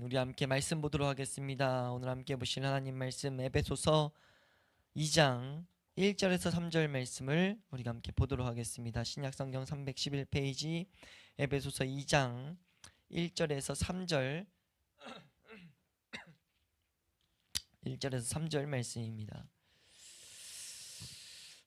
우리 함께 말씀 보도록 하겠습니다. 오늘 함께 보실 하나님 말씀 에베소서 2장 1절에서 3절 말씀을 우리가 함께 보도록 하겠습니다. 신약성경 311페이지 에베소서 2장 1절에서 3절 1절에서 3절 말씀입니다.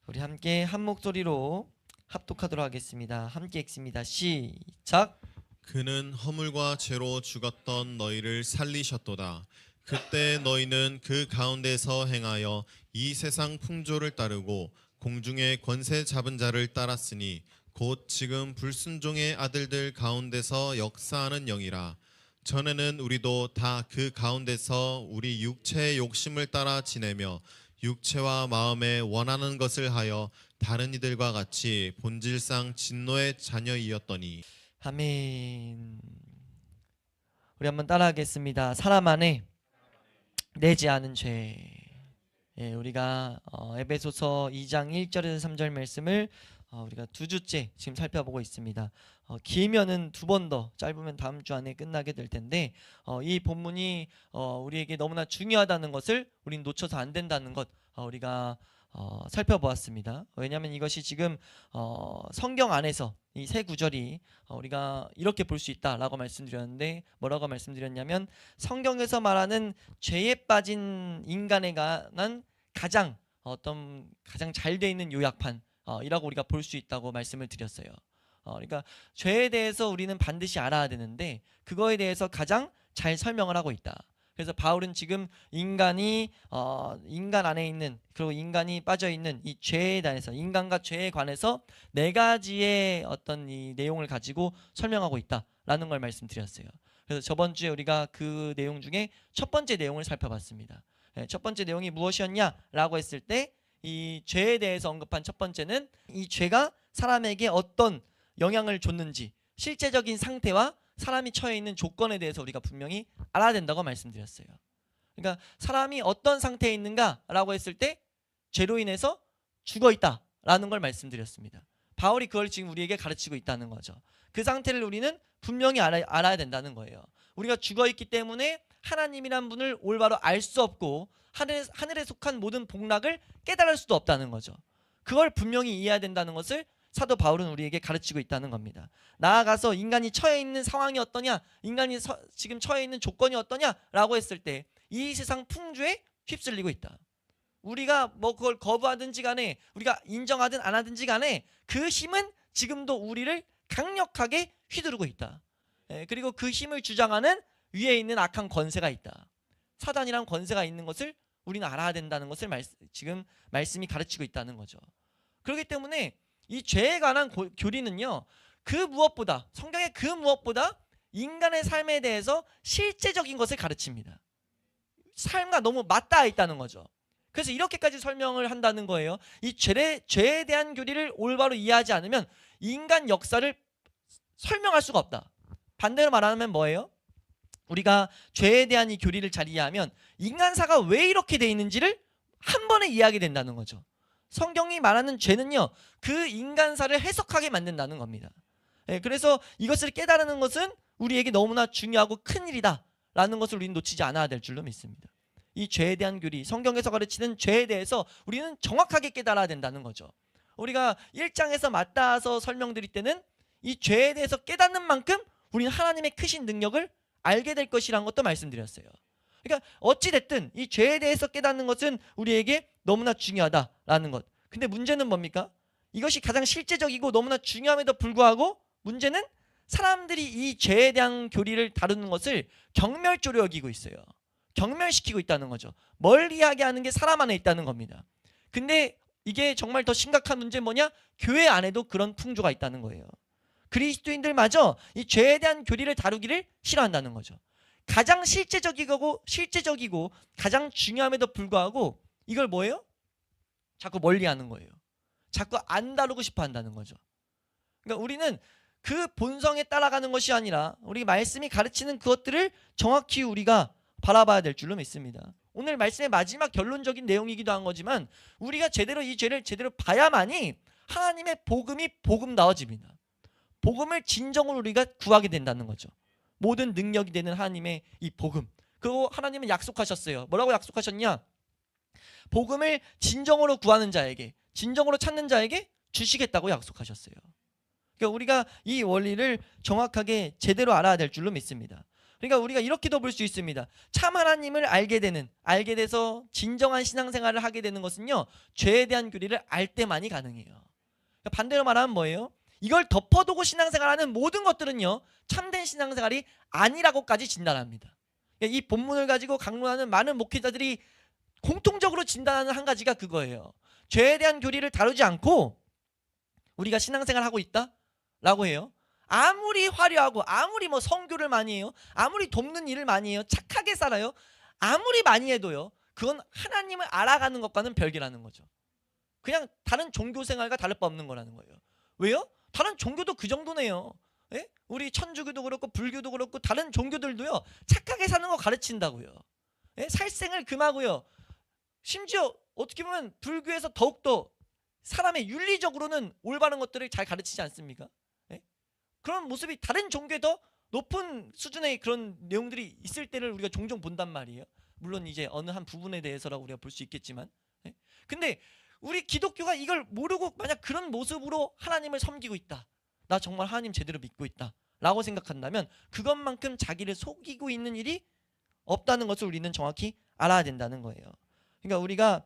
우리 함께 한 목소리로 합독하도록 하겠습니다. 함께 읽습니다. 시작. 그는 허물과 죄로 죽었던 너희를 살리셨도다. 그때 너희는 그 가운데서 행하여 이 세상 풍조를 따르고 공중의 권세 잡은 자를 따랐으니 곧 지금 불순종의 아들들 가운데서 역사하는 영이라. 전에는 우리도 다 그 가운데서 우리 육체의 욕심을 따라 지내며 육체와 마음에 원하는 것을 하여 다른 이들과 같이 본질상 진노의 자녀이었더니. 아멘. 우리 한번 따라하겠습니다. 사람 안에 내지 않은 죄. 우리가 에베소서 2장 1절에서 3절 말씀을 우리가 두 주째 지금 살펴보고 있습니다. 길면은 두 번 더, 짧으면 다음 주 안에 끝나게 될 텐데 이 본문이 우리에게 너무나 중요하다는 것을 우리는 놓쳐서 안 된다는 것 우리가 살펴보았습니다. 왜냐하면 이것이 지금 성경 안에서 이 세 구절이 우리가 이렇게 볼 수 있다라고 말씀드렸는데, 뭐라고 말씀드렸냐면 성경에서 말하는 죄에 빠진 인간에 관한 가장 잘 돼 있는 요약판 이라고 우리가 볼 수 있다고 말씀을 드렸어요. 그러니까 죄에 대해서 우리는 반드시 알아야 되는데 그거에 대해서 가장 잘 설명을 하고 있다. 그래서 바울은 지금 인간 안에 있는, 그리고 인간이 빠져 있는 이 죄에 대해서, 인간과 죄에 관해서 네 가지의 어떤 이 내용을 가지고 설명하고 있다라는 걸 말씀드렸어요. 그래서 저번 주에 우리가 그 내용 중에 첫 번째 내용을 살펴봤습니다. 첫 번째 내용이 무엇이었냐라고 했을 때, 이 죄에 대해서 언급한 첫 번째는 이 죄가 사람에게 어떤 영향을 줬는지, 실제적인 상태와 사람이 처해 있는 조건에 대해서 우리가 분명히 알아야 된다고 말씀드렸어요. 그러니까 사람이 어떤 상태에 있는가라고 했을 때 죄로 인해서 죽어 있다라는 걸 말씀드렸습니다. 바울이 그걸 지금 우리에게 가르치고 있다는 거죠. 그 상태를 우리는 분명히 알아야 된다는 거예요. 우리가 죽어 있기 때문에 하나님이란 분을 올바로 알 수 없고 하늘에 속한 모든 복락을 깨달을 수도 없다는 거죠. 그걸 분명히 이해해야 된다는 것을 사도 바울은 우리에게 가르치고 있다는 겁니다. 나아가서 인간이 처해 있는 상황이 어떠냐, 인간이 지금 처해 있는 조건이 어떠냐라고 했을 때 이 세상 풍조에 휩쓸리고 있다. 우리가 뭐 그걸 거부하든지 간에, 우리가 인정하든 안 하든지 간에 그 힘은 지금도 우리를 강력하게 휘두르고 있다. 그리고 그 힘을 주장하는 위에 있는 악한 권세가 있다. 사단이란 권세가 있는 것을 우리는 알아야 된다는 것을 지금 말씀이 가르치고 있다는 거죠. 그렇기 때문에 이 죄에 관한 교리는요, 성경의 그 무엇보다 인간의 삶에 대해서 실제적인 것을 가르칩니다. 삶과 너무 맞닿아 있다는 거죠. 그래서 이렇게까지 설명을 한다는 거예요. 이 죄에 대한 교리를 올바로 이해하지 않으면 인간 역사를 설명할 수가 없다. 반대로 말하면 뭐예요? 우리가 죄에 대한 이 교리를 잘 이해하면 인간사가 왜 이렇게 돼 있는지를 한 번에 이해하게 된다는 거죠. 성경이 말하는 죄는요, 그 인간사를 해석하게 만든다는 겁니다. 그래서 이것을 깨달는 것은 우리에게 너무나 중요하고 큰 일이다 라는 것을 우리는 놓치지 않아야 될 줄로 믿습니다. 이 죄에 대한 교리, 성경에서 가르치는 죄에 대해서 우리는 정확하게 깨달아야 된다는 거죠. 우리가 1장에서 맞닿아서 설명드릴 때는 이 죄에 대해서 깨닫는 만큼 우리는 하나님의 크신 능력을 알게 될 것이라는 것도 말씀드렸어요. 그러니까 어찌됐든 이 죄에 대해서 깨닫는 것은 우리에게 너무나 중요하다라는 것. 근데 문제는 뭡니까? 이것이 가장 실제적이고 너무나 중요함에도 불구하고 문제는 사람들이 이 죄에 대한 교리를 다루는 것을 경멸조로 여기고 있어요. 경멸시키고 있다는 거죠. 멀리하게 하는 게 사람 안에 있다는 겁니다. 근데 이게 정말 더 심각한 문제는 뭐냐? 교회 안에도 그런 풍조가 있다는 거예요. 그리스도인들마저 이 죄에 대한 교리를 다루기를 싫어한다는 거죠. 가장 실제적이고 가장 중요함에도 불구하고 이걸 뭐예요? 자꾸 멀리하는 거예요. 자꾸 안 다루고 싶어 한다는 거죠. 그러니까 우리는 그 본성에 따라가는 것이 아니라 우리 말씀이 가르치는 그것들을 정확히 우리가 바라봐야 될 줄로 믿습니다. 오늘 말씀의 마지막 결론적인 내용이기도 한 거지만 우리가 이 죄를 제대로 봐야만이 하나님의 복음이 복음다워집니다. 복음을 진정으로 우리가 구하게 된다는 거죠. 모든 능력이 되는 하나님의 이 복음. 그리고 하나님은 약속하셨어요. 뭐라고 약속하셨냐? 복음을 진정으로 구하는 자에게, 진정으로 찾는 자에게 주시겠다고 약속하셨어요. 그러니까 우리가 이 원리를 정확하게 제대로 알아야 될 줄로 믿습니다. 그러니까 우리가 이렇게도 볼 수 있습니다. 참 하나님을 알게 돼서 진정한 신앙생활을 하게 되는 것은요, 죄에 대한 교리를 알 때만이 가능해요. 그러니까 반대로 말하면 뭐예요? 이걸 덮어두고 신앙생활하는 모든 것들은요, 참된 신앙생활이 아니라고까지 진단합니다. 그러니까 이 본문을 가지고 강론하는 많은 목회자들이 공통적으로 진단하는 한 가지가 그거예요. 죄에 대한 교리를 다루지 않고 우리가 신앙생활을 하고 있다라고 해요. 아무리 화려하고 아무리 뭐 선교를 많이 해요, 아무리 돕는 일을 많이 해요, 착하게 살아요, 아무리 많이 해도요, 그건 하나님을 알아가는 것과는 별개라는 거죠. 그냥 다른 종교 생활과 다를 바 없는 거라는 거예요. 왜요? 다른 종교도 그 정도네요. 예? 우리 천주교도 그렇고 불교도 그렇고 다른 종교들도요, 착하게 사는 거 가르친다고요. 예? 살생을 금하고요. 심지어 어떻게 보면 불교에서 더욱더 사람의 윤리적으로는 올바른 것들을 잘 가르치지 않습니까? 예? 그런 모습이 다른 종교에 더 높은 수준의 그런 내용들이 있을 때를 우리가 종종 본단 말이에요. 물론 이제 어느 한 부분에 대해서라고 우리가 볼 수 있겠지만, 예? 근데 우리 기독교가 이걸 모르고 만약 그런 모습으로 하나님을 섬기고 있다, 나 정말 하나님 제대로 믿고 있다 라고 생각한다면 그것만큼 자기를 속이고 있는 일이 없다는 것을 우리는 정확히 알아야 된다는 거예요. 그러니까 우리가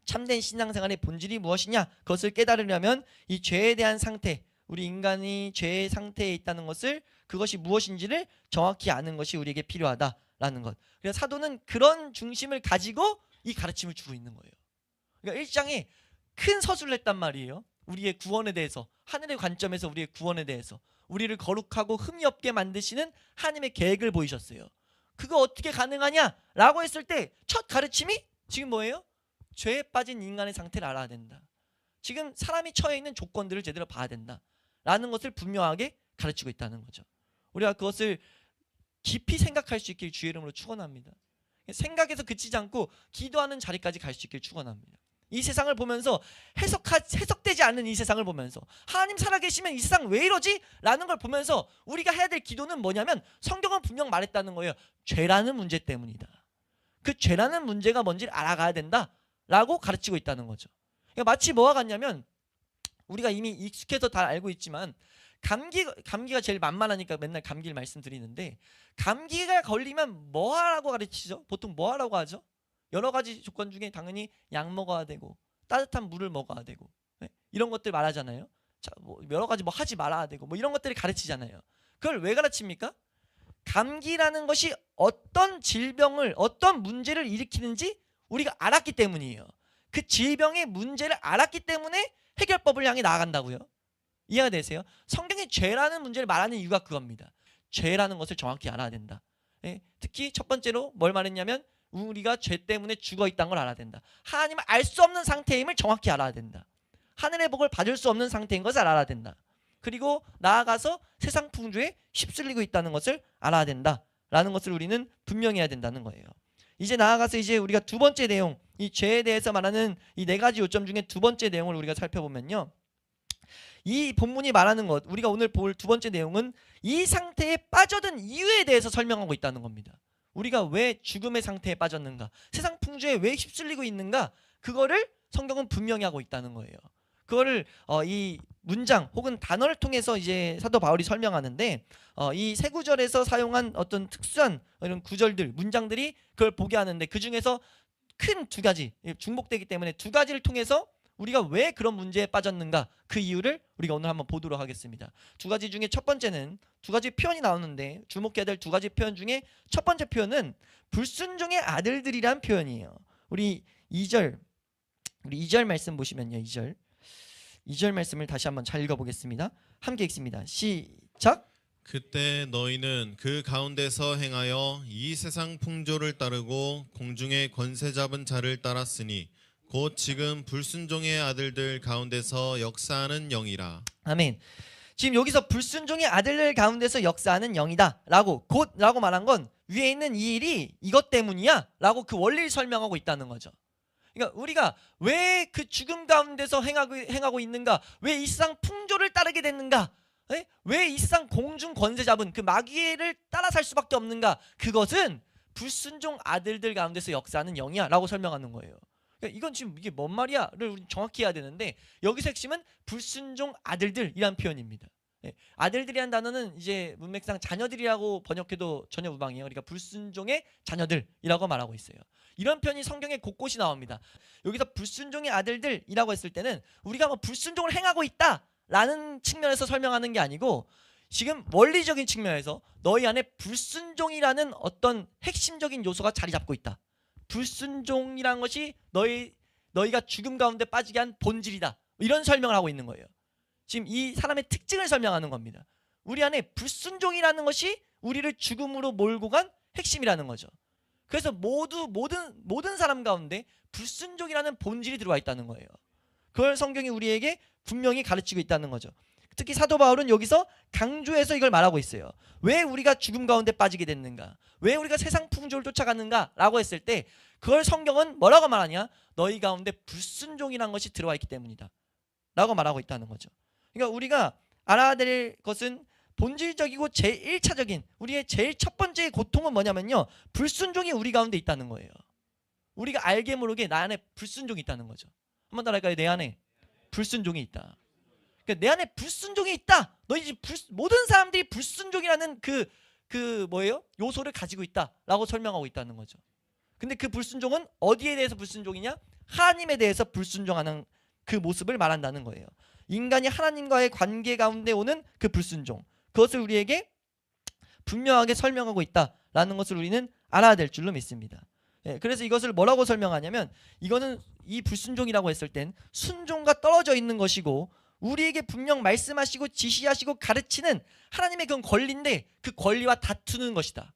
참된 신앙생활의 본질이 무엇이냐, 그것을 깨달으려면 이 죄에 대한 상태, 우리 인간이 죄의 상태에 있다는 것을, 그것이 무엇인지를 정확히 아는 것이 우리에게 필요하다라는 것. 그래서 사도는 그런 중심을 가지고 이 가르침을 주고 있는 거예요. 그러니까 1장에 큰 서술을 했단 말이에요. 우리의 구원에 대해서, 하늘의 관점에서 우리의 구원에 대해서, 우리를 거룩하고 흠이 없게 만드시는 하나님의 계획을 보이셨어요. 그거 어떻게 가능하냐라고 했을 때 첫 가르침이 지금 뭐예요? 죄에 빠진 인간의 상태를 알아야 된다. 지금 사람이 처해 있는 조건들을 제대로 봐야 된다 라는 것을 분명하게 가르치고 있다는 거죠. 우리가 그것을 깊이 생각할 수 있길 주의 이름으로 축원합니다. 생각에서 그치지 않고 기도하는 자리까지 갈 수 있길 축원합니다. 이 세상을 보면서 해석되지 않는 이 세상을 보면서 하나님 살아계시면 이 세상 왜 이러지? 라는 걸 보면서 우리가 해야 될 기도는 뭐냐면, 성경은 분명 말했다는 거예요. 죄라는 문제 때문이다. 그 죄라는 문제가 뭔지를 알아가야 된다 라고 가르치고 있다는 거죠. 그러니까 마치 뭐와 같냐면, 우리가 이미 익숙해서 다 알고 있지만 감기가 제일 만만하니까 맨날 감기를 말씀드리는데, 감기가 걸리면 뭐 하라고 가르치죠? 보통 뭐 하라고 하죠? 여러 가지 조건 중에 당연히 약 먹어야 되고 따뜻한 물을 먹어야 되고, 네? 이런 것들 말하잖아요. 자, 뭐 여러 가지 뭐 하지 말아야 되고 뭐 이런 것들을 가르치잖아요. 그걸 왜 가르칩니까? 감기라는 것이 어떤 질병을, 어떤 문제를 일으키는지 우리가 알았기 때문이에요. 그 질병의 문제를 알았기 때문에 해결법을 향해 나아간다고요. 이해가 되세요? 성경이 죄라는 문제를 말하는 이유가 그겁니다. 죄라는 것을 정확히 알아야 된다. 예? 특히 첫 번째로 뭘 말했냐면, 우리가 죄 때문에 죽어 있다는 걸 알아야 된다. 하나님을 알 수 없는 상태임을 정확히 알아야 된다. 하늘의 복을 받을 수 없는 상태인 것을 알아야 된다. 그리고 나아가서 세상 풍조에 휩쓸리고 있다는 것을 알아야 된다라는 것을 우리는 분명히 해야 된다는 거예요. 이제 나아가서 이제 우리가 두 번째 내용, 이 죄에 대해서 말하는 이 네 가지 요점 중에 두 번째 내용을 우리가 살펴보면요, 이 본문이 말하는 것, 우리가 오늘 볼 두 번째 내용은 이 상태에 빠져든 이유에 대해서 설명하고 있다는 겁니다. 우리가 왜 죽음의 상태에 빠졌는가, 세상 풍조에 왜 휩쓸리고 있는가, 그거를 성경은 분명히 하고 있다는 거예요. 그거를 이 문장 혹은 단어를 통해서 이제 사도 바울이 설명하는데, 이 세 구절에서 사용한 어떤 특수한 이런 구절들, 문장들이 그걸 보게 하는데, 그 중에서 큰 두 가지, 중복되기 때문에 두 가지를 통해서 우리가 왜 그런 문제에 빠졌는가, 그 이유를 우리가 오늘 한번 보도록 하겠습니다. 두 가지 중에 첫 번째는, 두 가지 표현이 나오는데 주목해야 될 두 가지 표현 중에 첫 번째 표현은 불순종의 아들들이란 표현이에요. 우리 2절 말씀 보시면요, 2절 말씀을 다시 한번 잘 읽어보겠습니다. 함께 읽습니다. 시작. 그때 너희는 그 가운데서 행하여 이 세상 풍조를 따르고 공중의 권세 잡은 자를 따랐으니 곧 지금 불순종의 아들들 가운데서 역사하는 영이라. 아멘. 지금 여기서 불순종의 아들들 가운데서 역사하는 영이다 라고, 곧라고 말한 건 위에 있는 이 일이 이것 때문이야 라고 그 원리를 설명하고 있다는 거죠. 그러니까 우리가 왜 그 죽음 가운데서 행하고 있는가, 왜 이 세상 풍조를 따르게 됐는가 왜 이 세상 공중 권세 잡은 그 마귀를 따라 살 수밖에 없는가? 그것은 불순종 아들들 가운데서 역사하는 영이야 라고 설명하는 거예요. 그러니까 이건 지금 이게 뭔 말이야?를 우리 정확히 해야 되는데, 여기서 핵심은 불순종 아들들이란 표현입니다. 아들들이란 단어는 이제 문맥상 자녀들이라고 번역해도 전혀 무방해요. 그러니까 불순종의 자녀들이라고 말하고 있어요. 이런 표현이 성경에 곳곳이 나옵니다. 여기서 불순종의 아들들이라고 했을 때는 우리가 뭐 불순종을 행하고 있다라는 측면에서 설명하는 게 아니고, 지금 원리적인 측면에서 너희 안에 불순종이라는 어떤 핵심적인 요소가 자리 잡고 있다. 불순종이라는 것이 너희가 죽음 가운데 빠지게 한 본질이다. 이런 설명을 하고 있는 거예요. 지금 이 사람의 특징을 설명하는 겁니다. 우리 안에 불순종이라는 것이 우리를 죽음으로 몰고 간 핵심이라는 거죠. 그래서 모든 사람 가운데 불순종이라는 본질이 들어와 있다는 거예요. 그걸 성경이 우리에게 분명히 가르치고 있다는 거죠. 특히 사도 바울은 여기서 강조해서 이걸 말하고 있어요. 왜 우리가 죽음 가운데 빠지게 됐는가? 왜 우리가 세상 풍조를 쫓아갔는가? 라고 했을 때 그걸 성경은 뭐라고 말하냐? 너희 가운데 불순종이라는 것이 들어와 있기 때문이다 라고 말하고 있다는 거죠. 그러니까 우리가 알아야 될 것은 본질적이고 제1차적인 우리의 제일 첫 번째 고통은 뭐냐면요, 불순종이 우리 가운데 있다는 거예요. 우리가 알게 모르게 나 안에 불순종이 있다는 거죠. 한번 더 할까요? 내 안에 불순종이 있다. 그러니까 내 안에 불순종이 있다. 너희 모든 사람들이 불순종이라는 그 뭐예요? 요소를 가지고 있다라고 설명하고 있다는 거죠. 근데 그 불순종은 어디에 대해서 불순종이냐? 하나님에 대해서 불순종하는 그 모습을 말한다는 거예요. 인간이 하나님과의 관계 가운데 오는 그 불순종, 그것을 우리에게 분명하게 설명하고 있다라는 것을 우리는 알아야 될 줄로 믿습니다. 그래서 이것을 뭐라고 설명하냐면, 이거는 이 불순종이라고 했을 땐 순종과 떨어져 있는 것이고, 우리에게 분명 말씀하시고 지시하시고 가르치는 하나님의 그런 권리인데 그 권리와 다투는 것이다.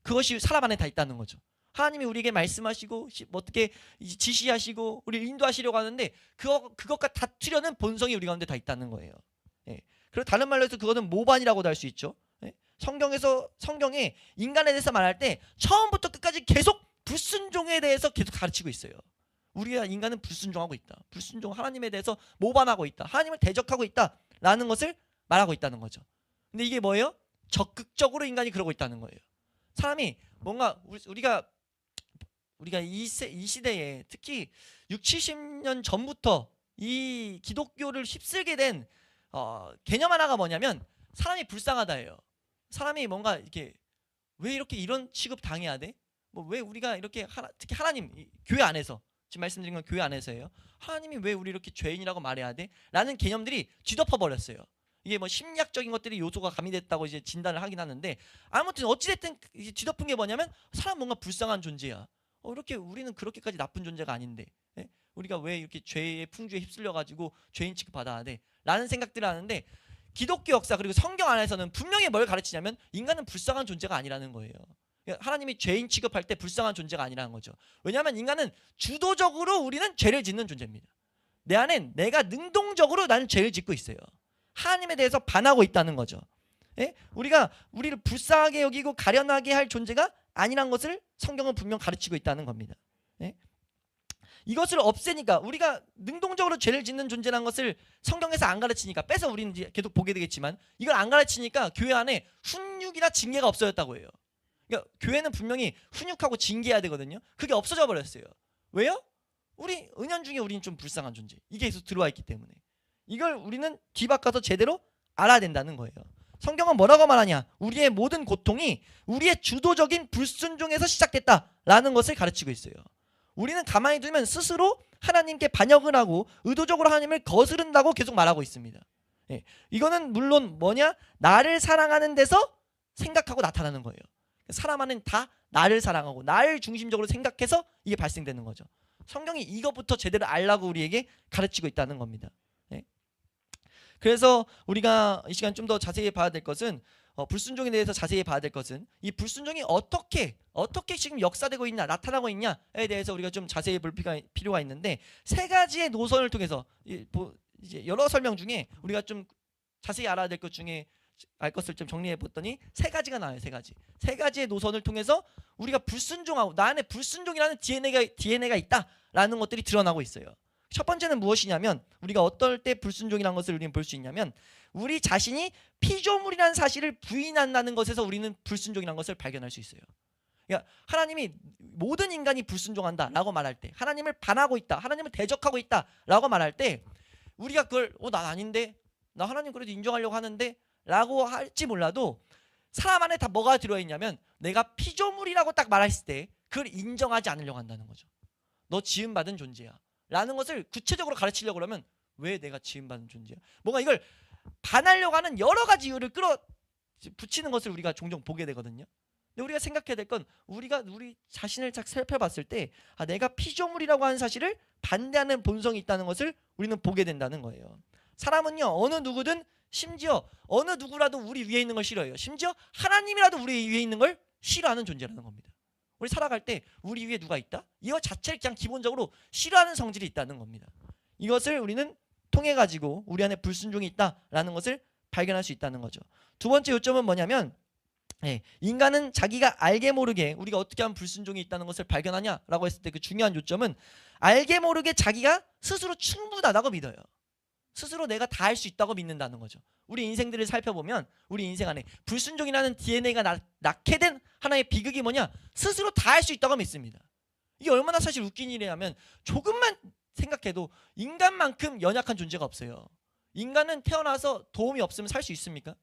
그것이 사람 안에 다 있다는 거죠. 하나님이 우리에게 말씀하시고 어떻게 지시하시고 우리를 인도하시려고 하는데 그것과 다투려는 본성이 우리 가운데 다 있다는 거예요. 그리고 다른 말로 해서 그거는 모반이라고도 할 수 있죠. 성경에 인간에 대해서 말할 때 처음부터 끝까지 계속 불순종에 대해서 계속 가르치고 있어요. 우리가 인간은 불순종하고 있다. 불순종, 하나님에 대해서 모반하고 있다. 하나님을 대적하고 있다라는 것을 말하고 있다는 거죠. 근데 이게 뭐예요? 적극적으로 인간이 그러고 있다는 거예요. 사람이 뭔가 우리가 이 시대에 특히 60-70년 전부터 이 기독교를 휩쓸게 된 개념 하나가 뭐냐면 사람이 불쌍하다예요. 사람이 뭔가 이렇게 왜 이렇게 이런 취급 당해야 돼? 뭐 왜 우리가 이렇게 특히 하나님, 교회 안에서 지금 말씀드린 건 교회 안에서예요. 하나님이 왜 우리 이렇게 죄인이라고 말해야 돼? 라는 개념들이 뒤덮어 버렸어요. 이게 뭐 심리학적인 것들이 요소가 가미됐다고 이제 진단을 하긴 하는데, 아무튼 어찌됐든 이제 뒤덮은 게 뭐냐면 사람 뭔가 불쌍한 존재야. 이렇게 우리는 그렇게까지 나쁜 존재가 아닌데, 우리가 왜 이렇게 죄의 풍조에 휩쓸려 가지고 죄인 취급받아야 돼? 라는 생각들을 하는데, 기독교 역사 그리고 성경 안에서는 분명히 뭘 가르치냐면 인간은 불쌍한 존재가 아니라는 거예요. 하나님이 죄인 취급할 때 불쌍한 존재가 아니라는 거죠. 왜냐하면 인간은 주도적으로 우리는 죄를 짓는 존재입니다. 내 안엔 내가 능동적으로 나는 죄를 짓고 있어요. 하나님에 대해서 반하고 있다는 거죠. 우리가 우리를 불쌍하게 여기고 가련하게 할 존재가 아니란 것을 성경은 분명 가르치고 있다는 겁니다. 이것을 없애니까, 우리가 능동적으로 죄를 짓는 존재라는 것을 성경에서 안 가르치니까, 빼서 우리는 이제 계속 보게 되겠지만 이걸 안 가르치니까 교회 안에 훈육이나 징계가 없어졌다고 해요. 그러니까 교회는 분명히 훈육하고 징계해야 되거든요. 그게 없어져 버렸어요. 왜요? 우리 은연중에 우리는 좀 불쌍한 존재, 이게 계속 들어와 있기 때문에 이걸 우리는 뒤바꿔서 제대로 알아야 된다는 거예요. 성경은 뭐라고 말하냐? 우리의 모든 고통이 우리의 주도적인 불순종에서 시작됐다라는 것을 가르치고 있어요. 우리는 가만히 두면 스스로 하나님께 반역을 하고 의도적으로 하나님을 거스른다고 계속 말하고 있습니다. 이거는 물론 뭐냐? 나를 사랑하는 데서 생각하고 나타나는 거예요. 사람 안에는 다 나를 사랑하고 나를 중심적으로 생각해서 이게 발생되는 거죠. 성경이 이것부터 제대로 알라고 우리에게 가르치고 있다는 겁니다. 그래서 우리가 이 시간 좀 더 자세히 봐야 될 것은, 불순종에 대해서 자세히 봐야 될 것은 이 불순종이 어떻게 지금 역사되고 있냐, 나타나고 있냐에 대해서 우리가 좀 자세히 볼 필요가 있는데, 세 가지의 노선을 통해서 이제 여러 설명 중에 우리가 좀 자세히 알아야 될 것 중에 알 것을 좀 정리해 봤더니 세 가지가 나와요. 세 가지의 노선을 통해서 우리가 불순종하고 나 안에 불순종이라는 DNA가 있다라는 것들이 드러나고 있어요. 첫 번째는 무엇이냐면, 우리가 어떨 때 불순종이라는 것을 우리는 볼 수 있냐면, 우리 자신이 피조물이라는 사실을 부인한다는 것에서 우리는 불순종이라는 것을 발견할 수 있어요. 그러니까 하나님이 모든 인간이 불순종한다라고 말할 때, 하나님을 반하고 있다, 하나님을 대적하고 있다라고 말할 때, 우리가 그걸 난 아닌데, 나 하나님 그래도 인정하려고 하는데 라고 할지 몰라도 사람 안에 다 뭐가 들어있냐면 내가 피조물이라고 딱 말했을 때 그걸 인정하지 않으려고 한다는 거죠. 너 지음받은 존재야 라는 것을 구체적으로 가르치려고 그러면 왜 내가 지음받은 존재야? 뭔가 이걸 반하려고 하는 여러 가지 이유를 붙이는 것을 우리가 종종 보게 되거든요. 근데 우리가 생각해야 될 건 우리가 우리 자신을 딱 살펴봤을 때 내가 피조물이라고 하는 사실을 반대하는 본성이 있다는 것을 우리는 보게 된다는 거예요. 사람은요, 어느 누구든 심지어 어느 누구라도 우리 위에 있는 걸 싫어해요. 심지어 하나님이라도 우리 위에 있는 걸 싫어하는 존재라는 겁니다. 우리 살아갈 때 우리 위에 누가 있다? 이거 자체를 그냥 기본적으로 싫어하는 성질이 있다는 겁니다. 이것을 우리는 통해 가지고 우리 안에 불순종이 있다라는 것을 발견할 수 있다는 거죠. 두 번째 요점은 뭐냐면 인간은 자기가 알게 모르게 우리가 어떻게 하면 불순종이 있다는 것을 발견하냐라고 했을 때 그 중요한 요점은 알게 모르게 자기가 스스로 충분하다고 믿어요. 스스로 내가 다 할 수 있다고 믿는다는 거죠. 우리 인생들을 살펴보면 우리 인생 안에 불순종이라는 DNA가 낳게 된 하나의 비극이 뭐냐? 스스로 다 할 수 있다고 믿습니다. 이게 얼마나 사실 웃긴 일이냐면 조금만 생각해도 인간만큼 연약한 존재가 없어요. 인간은 태어나서 도움이 없으면 살 수 있습니까?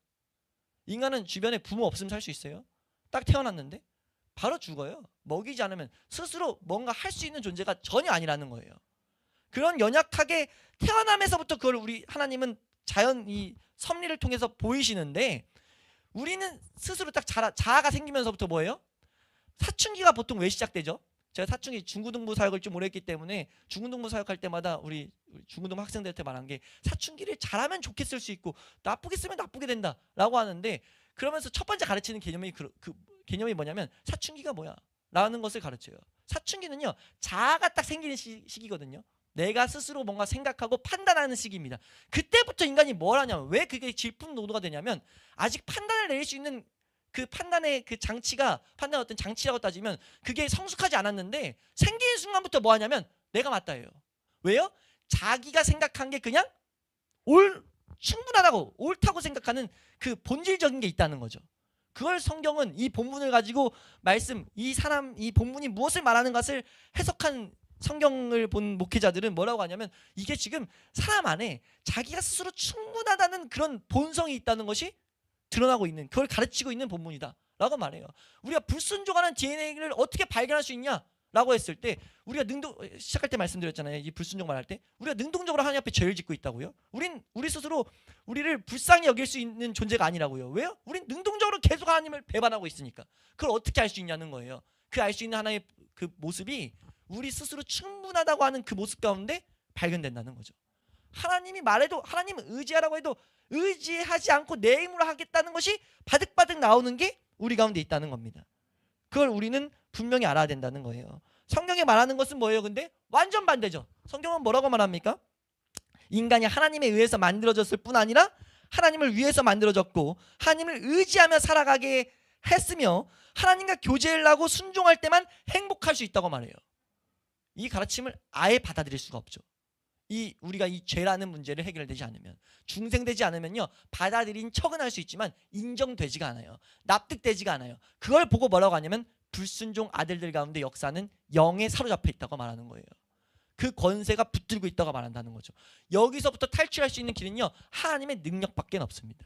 인간은 주변에 부모 없으면 살 수 있어요? 딱 태어났는데 바로 죽어요. 먹이지 않으면 스스로 뭔가 할 수 있는 존재가 전혀 아니라는 거예요. 그런 연약하게 태어남에서부터 그걸 우리 하나님은 자연 이 섭리를 통해서 보이시는데 우리는 스스로 딱 자아가 생기면서부터 뭐예요? 사춘기가 보통 왜 시작되죠? 제가 사춘기 중고등부 사역을 좀 오래 했기 때문에 중고등부 사역할 때마다 우리 중고등부 학생들한테 말한 게 사춘기를 잘하면 좋게 쓸 수 있고 나쁘게 쓰면 나쁘게 된다라고 하는데 그러면서 첫 번째 가르치는 개념이 그 개념이 뭐냐면 사춘기가 뭐야? 라는 것을 가르쳐요. 사춘기는요 자아가 딱 생기는 시기거든요. 내가 스스로 뭔가 생각하고 판단하는 시기입니다. 그때부터 인간이 뭘 하냐면 왜 그게 질풍노도가 되냐면 아직 판단을 내릴 수 있는 그 판단의 그 장치가 판단의 어떤 장치라고 따지면 그게 성숙하지 않았는데 생기는 순간부터 뭐 하냐면 내가 맞다예요. 왜요? 자기가 생각한 게 그냥 충분하다고 옳다고 생각하는 그 본질적인 게 있다는 거죠. 그걸 성경은 이 본문을 가지고 이 본문이 무엇을 말하는 것을 해석한 성경을 본 목회자들은 뭐라고 하냐면 이게 지금 사람 안에 자기가 스스로 충분하다는 그런 본성이 있다는 것이 드러나고 있는 그걸 가르치고 있는 본문이다 라고 말해요. 우리가 불순종하는 DNA를 어떻게 발견할 수 있냐라고 했을 때 우리가 시작할 때 말씀드렸잖아요. 이 불순종 말할 때 우리가 능동적으로 하나님 앞에 죄를 짓고 있다고요. 우리 스스로 우리를 불쌍히 여길 수 있는 존재가 아니라고요. 왜요? 우린 능동적으로 계속 하나님을 배반하고 있으니까. 그걸 어떻게 알 수 있냐는 거예요. 그 알 수 있는 하나의 그 모습이 우리 스스로 충분하다고 하는 그 모습 가운데 발견된다는 거죠. 하나님이 말해도 하나님을 의지하라고 해도 의지하지 않고 내 힘으로 하겠다는 것이 바득바득 나오는 게 우리 가운데 있다는 겁니다. 그걸 우리는 분명히 알아야 된다는 거예요. 성경에 말하는 것은 뭐예요? 근데 완전 반대죠. 성경은 뭐라고 말합니까? 인간이 하나님에 의해서 만들어졌을 뿐 아니라 하나님을 위해서 만들어졌고 하나님을 의지하며 살아가게 했으며 하나님과 교제를 하고 순종할 때만 행복할 수 있다고 말해요. 이 가르침을 아예 받아들일 수가 없죠. 우리가 이 죄라는 문제를 해결되지 않으면 중생되지 않으면요 받아들인 척은 할 수 있지만 인정되지가 않아요. 납득되지가 않아요. 그걸 보고 뭐라고 하냐면 불순종 아들들 가운데 역사는 영에 사로잡혀 있다고 말하는 거예요. 그 권세가 붙들고 있다고 말한다는 거죠. 여기서부터 탈출할 수 있는 길은요 하나님의 능력밖에 없습니다.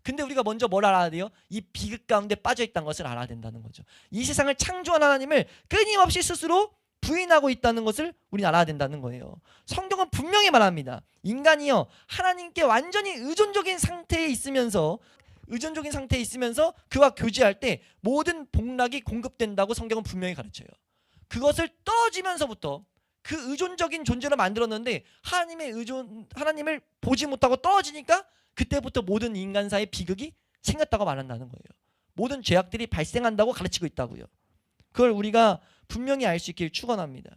근데 우리가 먼저 뭘 알아야 돼요? 이 비극 가운데 빠져 있다는 것을 알아야 된다는 거죠. 이 세상을 창조한 하나님을 끊임없이 스스로 부인하고 있다는 것을 우리는 알아야 된다는 거예요. 성경은 분명히 말합니다. 인간이요 하나님께 완전히 의존적인 상태에 있으면서 그와 교제할 때 모든 복락이 공급된다고 성경은 분명히 가르쳐요. 그것을 떨어지면서부터 그 의존적인 존재로 만들었는데 하나님을 보지 못하고 떨어지니까 그때부터 모든 인간사의 비극이 생겼다고 말한다는 거예요. 모든 죄악들이 발생한다고 가르치고 있다고요. 그걸 우리가 분명히 알 수 있길 축원합니다.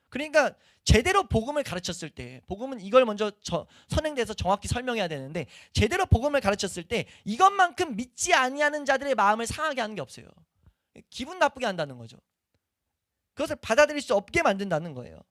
그러니까 제대로 복음을 가르쳤을 때 복음은 이걸 먼저 선행돼서 정확히 설명해야 되는데 제대로 복음을 가르쳤을 때 이것만큼 믿지 아니하는 자들의 마음을 상하게 하는 게 없어요. 기분 나쁘게 한다는 거죠. 그것을 받아들일 수 없게 만든다는 거예요.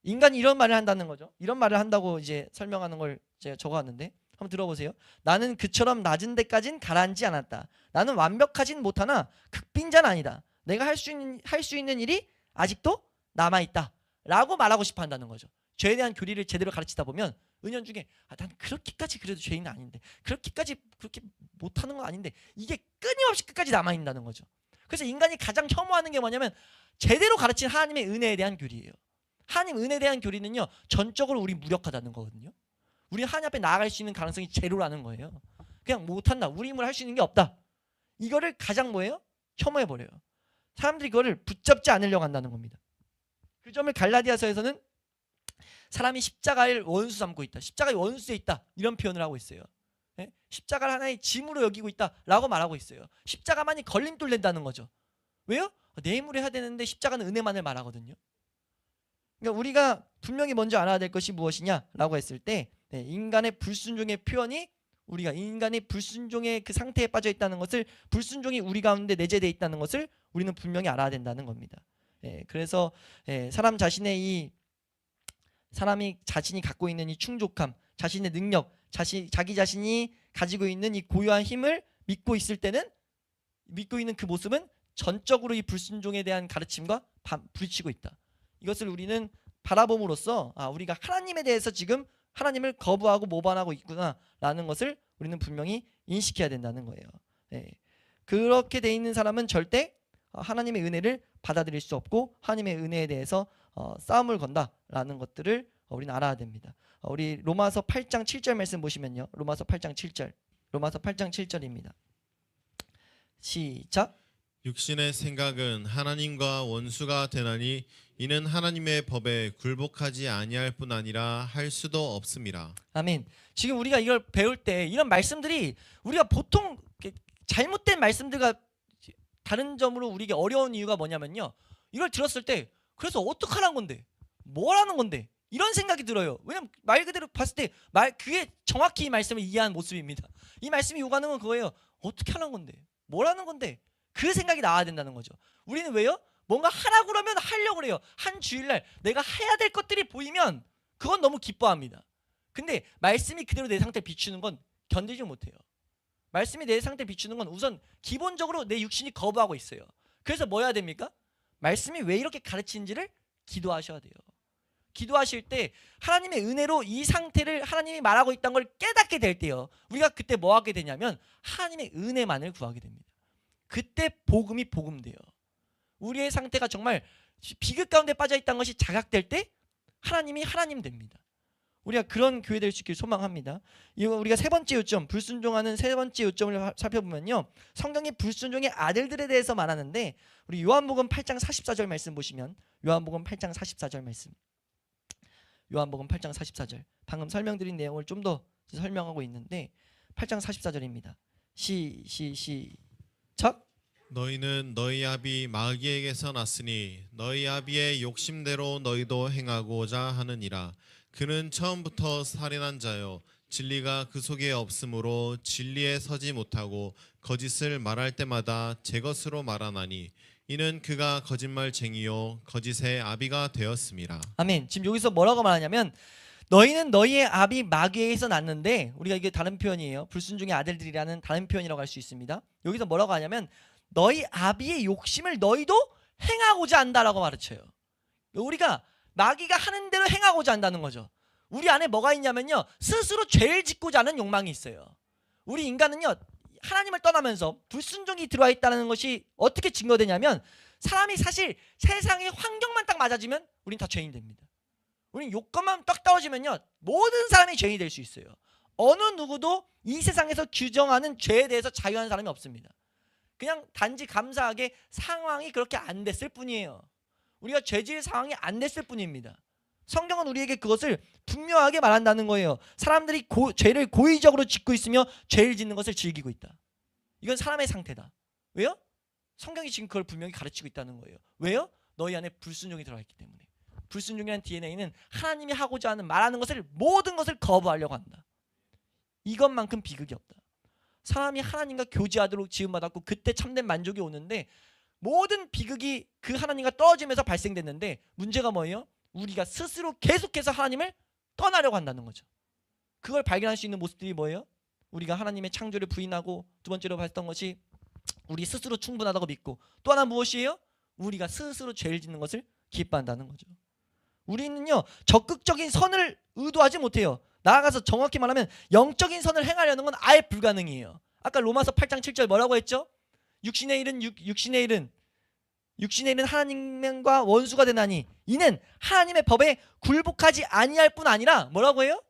인간이 이런 말을 한다는 거죠. 이런 말을 한다고 이제 설명하는 걸 제가 적어왔는데 한번 들어보세요. 나는 그처럼 낮은 데까진 가라앉지 않았다. 나는 완벽하진 못하나 극빈자는 아니다. 내가 할 수 있는 일이 아직도 남아있다 라고 말하고 싶어 한다는 거죠. 죄에 대한 교리를 제대로 가르치다 보면 은연중에 난 그렇게까지 그래도 죄인은 아닌데, 그렇게까지 그렇게 못하는 건 아닌데, 이게 끊임없이 끝까지 남아있다는 거죠. 그래서 인간이 가장 혐오하는 게 뭐냐면 제대로 가르친 하나님의 은혜에 대한 교리예요. 하나님 은혜에 대한 교리는요, 전적으로 우리 무력하다는 거거든요. 우리 하나님 앞에 나아갈 수 있는 가능성이 제로라는 거예요. 그냥 못한다, 우리 힘으로 할 수 있는 게 없다, 이거를 가장 뭐예요? 혐오해버려요. 사람들이 그거를 붙잡지 않으려고 한다는 겁니다. 그 점을 갈라디아서에서는 사람이 십자가를 원수 삼고 있다, 십자가의 원수에 있다, 이런 표현을 하고 있어요. 예? 십자가를 하나의 짐으로 여기고 있다라고 말하고 있어요. 십자가만이 걸림돌 된다는 거죠. 왜요? 내 힘으로 해야 되는데 십자가는 은혜만을 말하거든요. 그러니까 우리가 분명히 먼저 알아야 될 것이 무엇이냐라고 했을 때, 인간의 불순종의 표현이, 우리가 인간의 불순종의 그 상태에 빠져 있다는 것을, 불순종이 우리 가운데 내재되어 있다는 것을 우리는 분명히 알아야 된다는 겁니다. 그래서 사람이 자신이 갖고 있는 이 충족함, 자신의 능력, 자기 자신이 가지고 있는 이 고유한 힘을 믿고 있을 때는, 믿고 있는 그 모습은 전적으로 이 불순종에 대한 가르침과 부딪히고 있다. 이것을 우리는 바라봄으로써 우리가 하나님에 대해서 지금 하나님을 거부하고 모반하고 있구나라는 것을 우리는 분명히 인식해야 된다는 거예요. 그렇게 돼 있는 사람은 절대 하나님의 은혜를 받아들일 수 없고 하나님의 은혜에 대해서 싸움을 건다라는 것들을 우리는 알아야 됩니다. 우리 로마서 8장 7절 말씀 보시면요. 로마서 8장 7절입니다. 시작. 육신의 생각은 하나님과 원수가 되나니 이는 하나님의 법에 굴복하지 아니할 뿐 아니라 할 수도 없습니다. 아멘. 지금 우리가 이걸 배울 때 이런 말씀들이 우리가 보통 잘못된 말씀들과 다른 점으로 우리에게 어려운 이유가 뭐냐면요, 이걸 들었을 때 그래서 어떡하라는 건데, 뭐라는 건데, 이런 생각이 들어요. 왜냐면 말 그대로 봤을 때 그게 정확히 이 말씀을 이해한 모습입니다. 이 말씀이 요구하는 건 그거예요. 어떻게 하는 건데, 뭐라는 건데, 그 생각이 나와야 된다는 거죠. 우리는 왜요? 뭔가 하라고 그러면 하려고 그래요. 한 주일날 내가 해야 될 것들이 보이면 그건 너무 기뻐합니다. 근데 말씀이 그대로 내 상태를 비추는 건 견디지 못해요. 말씀이 내 상태를 비추는 건 우선 기본적으로 내 육신이 거부하고 있어요. 그래서 뭐 해야 됩니까? 말씀이 왜 이렇게 가르치는지를 기도하셔야 돼요. 기도하실 때 하나님의 은혜로 이 상태를 하나님이 말하고 있다는 걸 깨닫게 될 때요, 우리가 그때 뭐 하게 되냐면 하나님의 은혜만을 구하게 됩니다. 그때 복음이 복음돼요. 우리의 상태가 정말 비극 가운데 빠져 있다는 것이 자각될 때 하나님이 하나님 됩니다. 우리가 그런 교회 될 수 있길 소망합니다. 이거 우리가 세 번째 요점, 불순종하는 세 번째 요점을 살펴보면요, 성경이 불순종의 아들들에 대해서 말하는데, 우리 요한복음 8장 44절 말씀 보시면, 요한복음 8장 44절 말씀, 요한복음 8장 44절, 방금 설명드린 내용을 좀 더 설명하고 있는데 8장 44절입니다. 시작. 너희는 너희 아비 마귀에게서 났으니 너희 아비의 욕심대로 너희도 행하고자 하느니라. 그는 처음부터 살인한 자요 진리가 그 속에 없으므로 진리에 서지 못하고 거짓을 말할 때마다 제 것으로 말하나니 이는 그가 거짓말쟁이요 거짓의 아비가 되었음이라. 아멘. 지금 여기서 뭐라고 말하냐면, 너희는 너희의 아비 마귀에게서 났는데, 우리가 이게 다른 표현이에요. 불순종의 아들들이라는 다른 표현이라고 할 수 있습니다. 여기서 뭐라고 하냐면 너희 아비의 욕심을 너희도 행하고자 한다라고 가르쳐요. 우리가 마귀가 하는 대로 행하고자 한다는 거죠. 우리 안에 뭐가 있냐면요, 스스로 죄를 짓고자 하는 욕망이 있어요. 우리 인간은요, 하나님을 떠나면서 불순종이 들어와 있다는 것이 어떻게 증거되냐면, 사람이 사실 세상의 환경만 딱 맞아지면 우린 다 죄인 됩니다. 우린 요건만 딱 떨어지면요, 모든 사람이 죄인이 될 수 있어요. 어느 누구도 이 세상에서 규정하는 죄에 대해서 자유한 사람이 없습니다. 그냥 단지 감사하게 상황이 그렇게 안 됐을 뿐이에요. 우리가 죄질 상황이 안 됐을 뿐입니다. 성경은 우리에게 그것을 분명하게 말한다는 거예요. 사람들이 죄를 고의적으로 짓고 있으며 죄를 짓는 것을 즐기고 있다. 이건 사람의 상태다. 왜요? 성경이 지금 그걸 분명히 가르치고 있다는 거예요. 왜요? 너희 안에 불순종이 들어가 있기 때문에. 불순종이라는 DNA는 하나님이 하고자 하는 말하는 것을, 모든 것을 거부하려고 한다. 이것만큼 비극이 없다. 사람이 하나님과 교제하도록 지음받았고 그때 참된 만족이 오는데, 모든 비극이 그 하나님과 떨어지면서 발생됐는데, 문제가 뭐예요? 우리가 스스로 계속해서 하나님을 떠나려고 한다는 거죠. 그걸 발견할 수 있는 모습들이 뭐예요? 우리가 하나님의 창조를 부인하고, 두 번째로 봤던 것이 우리 스스로 충분하다고 믿고, 또 하나 무엇이에요? 우리가 스스로 죄를 짓는 것을 기뻐한다는 거죠. 우리는요 적극적인 선을 의도하지 못해요. 나아가서 정확히 말하면 영적인 선을 행하려는 건 아예 불가능이에요. 아까 로마서 8장 7절 뭐라고 했죠? 육신의 일은 하나님과 원수가 되나니 이는 하나님의 법에 굴복하지 아니할 뿐 아니라 뭐라고 해요?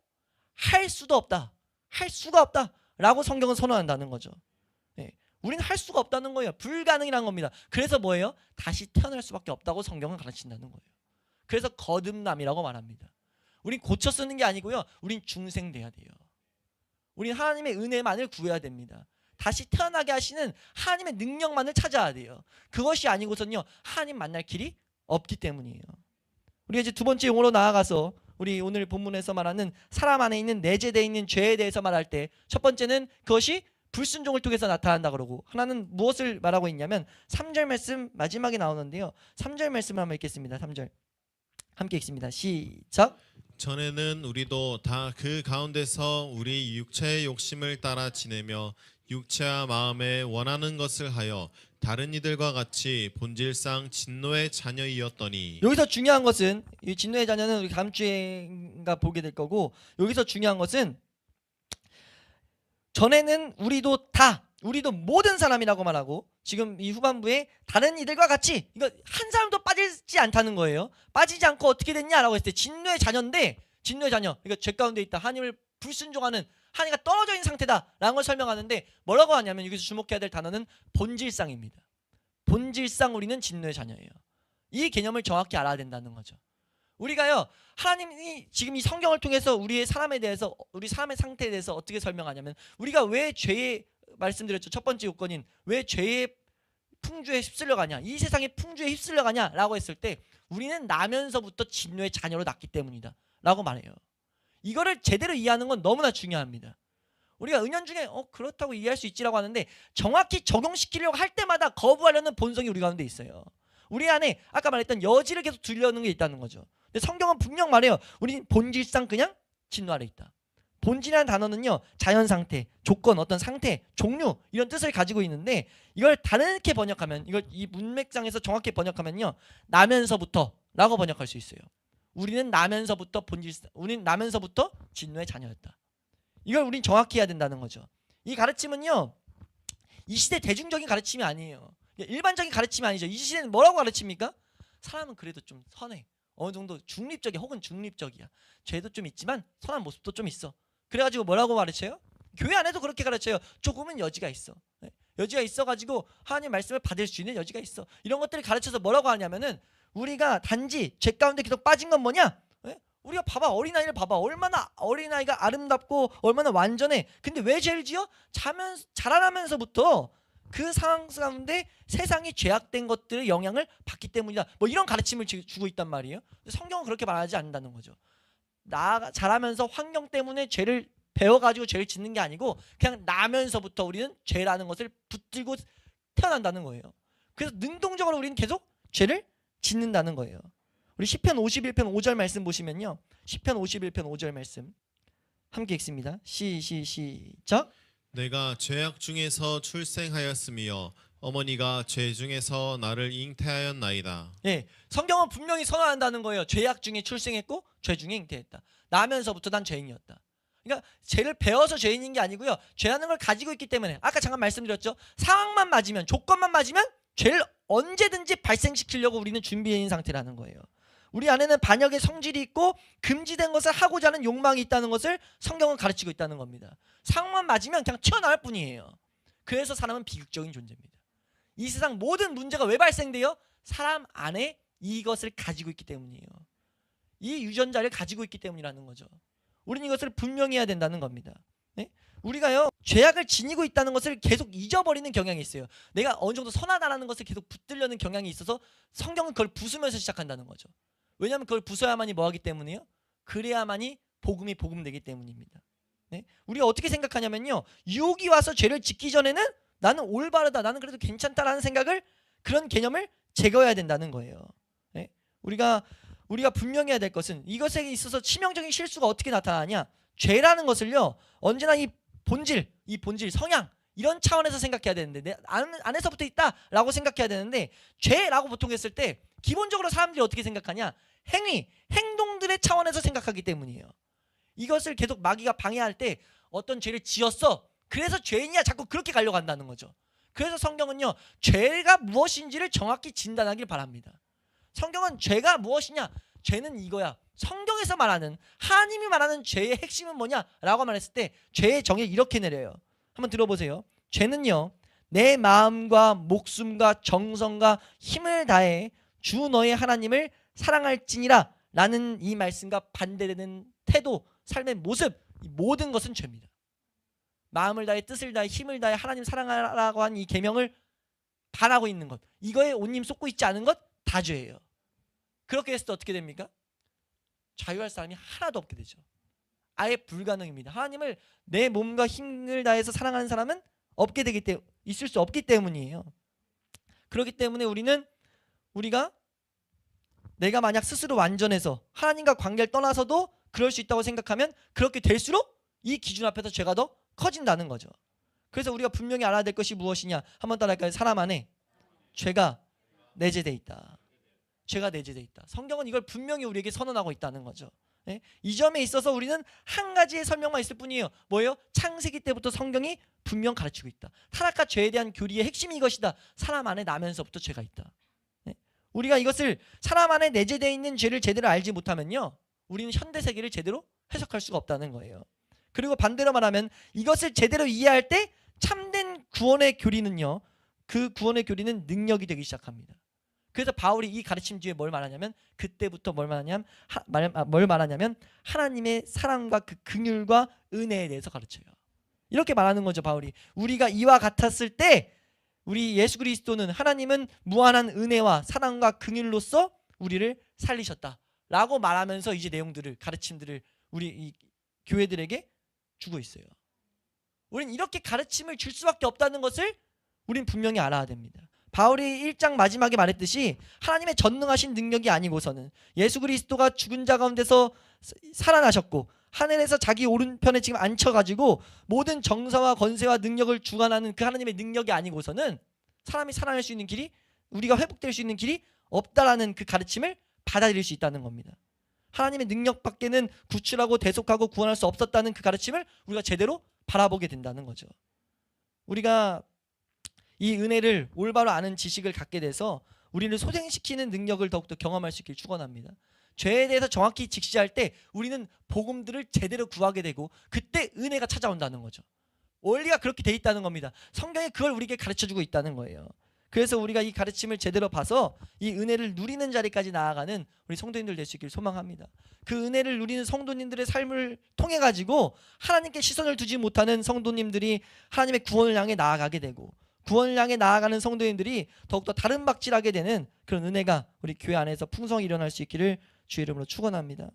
할 수도 없다. 할 수가 없다 라고 성경은 선언한다는 거죠. 네. 우리는 할 수가 없다는 거예요. 불가능이라는 겁니다. 그래서 뭐예요? 다시 태어날 수밖에 없다고 성경은 가르친다는 거예요. 그래서 거듭남이라고 말합니다. 우린 고쳐 쓰는 게 아니고요, 우린 중생돼야 돼요. 우린 하나님의 은혜만을 구해야 됩니다. 다시 태어나게 하시는 하나님의 능력만을 찾아야 돼요. 그것이 아니고선요 하나님 만날 길이 없기 때문이에요. 우리가 이제 두 번째 용어로 나아가서 우리 오늘 본문에서 말하는 사람 안에 있는 내재되어 있는 죄에 대해서 말할 때, 첫 번째는 그것이 불순종을 통해서 나타난다 그러고, 하나는 무엇을 말하고 있냐면 3절 말씀 마지막에 나오는데요, 3절 말씀을 한번 읽겠습니다. 3절 함께 읽습니다. 시작. 전에는 우리도 다 그 가운데서 우리 육체의 욕심을 따라 지내며 육체와 마음에 원하는 것을 하여 다른 이들과 같이 본질상 진노의 자녀이었더니. 여기서 중요한 것은, 이 진노의 자녀는 우리 다음 주에인가 보게 될 거고, 여기서 중요한 것은 전에는 우리도 모든 사람이라고 말하고, 지금 이 후반부에 다른 이들과 같이, 이거 한 사람도 빠지지 않다는 거예요. 빠지지 않고 어떻게 됐냐라고 했을 때 진노의 자녀인데, 진노의 자녀, 그러니까 죄 가운데 있다, 하나님을 불순종하는, 하나님과 떨어져 있는 상태다라는 걸 설명하는데, 뭐라고 하냐면 여기서 주목해야 될 단어는 본질상입니다. 본질상 우리는 진노의 자녀예요. 이 개념을 정확히 알아야 된다는 거죠. 우리가요 하나님이 지금 이 성경을 통해서 우리의 사람에 대해서, 우리 사람의 상태에 대해서 어떻게 설명하냐면, 우리가 왜 죄에, 말씀드렸죠, 첫 번째 요건인 왜 죄의 풍주에 휩쓸려 가냐, 이 세상의 풍주에 휩쓸려 가냐 라고 했을 때, 우리는 나면서부터 진노의 자녀로 났기 때문이다 라고 말해요. 이거를 제대로 이해하는 건 너무나 중요합니다. 우리가 은연중에 그렇다고 이해할 수 있지라고 하는데, 정확히 적용시키려고 할 때마다 거부하려는 본성이 우리 가운데 있어요. 우리 안에 아까 말했던 여지를 계속 두려는 게 있다는 거죠. 근데 성경은 분명 말해요. 우리는 본질상 그냥 진노 아래 있다. 본질이라는 단어는요 자연 상태, 조건, 어떤 상태, 종류, 이런 뜻을 가지고 있는데, 이걸 다르게 번역하면, 이걸 이 문맥상에서 정확히 번역하면요 나면서부터 라고 번역할 수 있어요. 우리는 나면서부터 우리는 나면서부터 진노의 자녀였다. 이걸 우린 정확히 해야 된다는 거죠. 이 가르침은요 이 시대 대중적인 가르침이 아니에요. 일반적인 가르침이 아니죠. 이 시대는 뭐라고 가르칩니까? 사람은 그래도 좀 선해, 어느 정도 중립적이야, 혹은 중립적이야, 죄도 좀 있지만 선한 모습도 좀 있어. 그래가지고 뭐라고 가르쳐요? 교회 안에도 그렇게 가르쳐요. 조금은 여지가 있어. 여지가 있어가지고 하나님 말씀을 받을 수 있는 여지가 있어. 이런 것들을 가르쳐서 뭐라고 하냐면은, 우리가 단지 죄 가운데 계속 빠진 건 뭐냐? 우리가 봐봐, 어린아이를 봐봐, 얼마나 어린아이가 아름답고 얼마나 완전해. 근데 왜 죄를 지어? 자라나면서부터 그 상황 가운데 세상이 죄악된 것들의 영향을 받기 때문이다, 뭐 이런 가르침을 주고 있단 말이에요. 성경은 그렇게 말하지 않는다는 거죠. 자라면서 환경 때문에 죄를 배워가지고 죄를 짓는 게 아니고, 그냥 나면서부터 우리는 죄라는 것을 붙들고 태어난다는 거예요. 그래서 능동적으로 우리는 계속 죄를 짓는다는 거예요. 우리 시편 51편 5절 말씀 보시면요, 시편 51편 5절 말씀 함께 읽습니다. 시작. 내가 죄악 중에서 출생하였으며 어머니가 죄 중에서 나를 잉태하였나이다. 성경은 분명히 선언한다는 거예요. 죄악 중에 출생했고 죄 중에 잉태했다. 나면서부터 난 죄인이었다. 그러니까 죄를 배워서 죄인인 게 아니고요, 죄라는 걸 가지고 있기 때문에, 아까 잠깐 말씀드렸죠, 상황만 맞으면, 조건만 맞으면 죄를 언제든지 발생시키려고 우리는 준비해 있는 상태라는 거예요. 우리 안에는 반역의 성질이 있고 금지된 것을 하고자 하는 욕망이 있다는 것을 성경은 가르치고 있다는 겁니다. 상황만 맞으면 그냥 튀어나올 뿐이에요. 그래서 사람은 비극적인 존재입니다. 이 세상 모든 문제가 왜 발생돼요? 사람 안에 이것을 가지고 있기 때문이에요. 이 유전자를 가지고 있기 때문이라는 거죠. 우리는 이것을 분명히 해야 된다는 겁니다. 우리가요 죄악을 지니고 있다는 것을 계속 잊어버리는 경향이 있어요. 내가 어느 정도 선하다라는 것을 계속 붙들려는 경향이 있어서 성경은 그걸 부수면서 시작한다는 거죠. 왜냐하면 그걸 부숴야만이 뭐하기 때문이에요? 그래야만이 복음이 복음되기 때문입니다. 우리가 어떻게 생각하냐면요, 유혹이 와서 죄를 짓기 전에는 나는 올바르다, 나는 그래도 괜찮다라는 생각을, 그런 개념을 제거해야 된다는 거예요. 우리가 분명해야 될 것은, 이것에 있어서 치명적인 실수가 어떻게 나타나냐, 죄라는 것을요 언제나 이 본질 성향 이런 차원에서 생각해야 되는데 내 안에서부터 있다라고 생각해야 되는데 죄라고 보통 했을 때 기본적으로 사람들이 어떻게 생각하냐? 행동들의 차원에서 생각하기 때문이에요. 이것을 계속 마귀가 방해할 때 어떤 죄를 지었어. 그래서 죄인이야 자꾸 그렇게 가려고 한다는 거죠. 그래서 성경은요 죄가 무엇인지를 정확히 진단하길 바랍니다. 성경은 죄가 무엇이냐? 죄는 이거야. 성경에서 말하는 하나님이 말하는 죄의 핵심은 뭐냐라고 말했을 때 죄의 정의를 이렇게 내려요. 한번 들어보세요. 죄는요 내 마음과 목숨과 정성과 힘을 다해 주 너의 하나님을 사랑할지니라 라는 이 말씀과 반대되는 태도, 삶의 모습, 이 모든 것은 죄입니다. 마음을 다해 뜻을 다해 힘을 다해 하나님 사랑하라고 한 이 계명을 반하고 있는 것, 이거에 온 힘 쏟고 있지 않은 것 다 죄예요. 그렇게 했을 때 어떻게 됩니까? 자유할 사람이 하나도 없게 되죠. 아예 불가능입니다. 하나님을 내 몸과 힘을 다해서 사랑하는 사람은 없게 되기 때문에 있을 수 없기 때문이에요. 그렇기 때문에 우리가 내가 만약 스스로 완전해서 하나님과 관계를 떠나서도 그럴 수 있다고 생각하면 그렇게 될수록 이 기준 앞에서 죄가 더 커진다는 거죠. 그래서 우리가 분명히 알아야 될 것이 무엇이냐? 한번 따라할까요? 사람 안에 죄가 내재되어 있다. 죄가 내재되어 있다. 성경은 이걸 분명히 우리에게 선언하고 있다는 거죠. 네? 이 점에 있어서 우리는 한 가지의 설명만 있을 뿐이에요. 뭐예요? 창세기 때부터 성경이 분명 가르치고 있다. 타락과 죄에 대한 교리의 핵심이 이것이다. 사람 안에 나면서부터 죄가 있다. 네? 우리가 이것을 사람 안에 내재되어 있는 죄를 제대로 알지 못하면요 우리는 현대 세계를 제대로 해석할 수가 없다는 거예요. 그리고 반대로 말하면 이것을 제대로 이해할 때 참된 구원의 교리는요 그 구원의 교리는 능력이 되기 시작합니다. 그래서 바울이 이 가르침 뒤에 뭘 말하냐면 그때부터 뭘 말하냐면 하나님의 사랑과 그 긍휼과 은혜에 대해서 가르쳐요. 이렇게 말하는 거죠. 바울이 우리가 이와 같았을 때 우리 예수 그리스도는 하나님은 무한한 은혜와 사랑과 긍휼로서 우리를 살리셨다라고 말하면서 이제 내용들을 가르침들을 우리 이 교회들에게 주고 있어요. 우리는 이렇게 가르침을 줄 수밖에 없다는 것을 우리는 분명히 알아야 됩니다. 바울이 1장 마지막에 말했듯이 하나님의 전능하신 능력이 아니고서는 예수 그리스도가 죽은 자 가운데서 살아나셨고 하늘에서 자기 오른편에 지금 앉혀가지고 모든 정사와 권세와 능력을 주관하는 그 하나님의 능력이 아니고서는 사람이 살아날 수 있는 길이 우리가 회복될 수 있는 길이 없다라는 그 가르침을 받아들일 수 있다는 겁니다. 하나님의 능력 밖에는 구출하고 대속하고 구원할 수 없었다는 그 가르침을 우리가 제대로 바라보게 된다는 거죠. 우리가 이 은혜를 올바로 아는 지식을 갖게 돼서 우리를 소생시키는 능력을 더욱더 경험할 수 있길 축원합니다. 죄에 대해서 정확히 직시할 때 우리는 복음들을 제대로 구하게 되고 그때 은혜가 찾아온다는 거죠. 원리가 그렇게 돼 있다는 겁니다. 성경이 그걸 우리에게 가르쳐주고 있다는 거예요. 그래서 우리가 이 가르침을 제대로 봐서 이 은혜를 누리는 자리까지 나아가는 우리 성도님들 될 수 있길 소망합니다. 그 은혜를 누리는 성도님들의 삶을 통해 가지고 하나님께 시선을 두지 못하는 성도님들이 하나님의 구원을 향해 나아가게 되고 구원을 향해 나아가는 성도님들이 더욱더 다른 박질하게 되는 그런 은혜가 우리 교회 안에서 풍성히 일어날 수 있기를 주의 이름으로 축원합니다.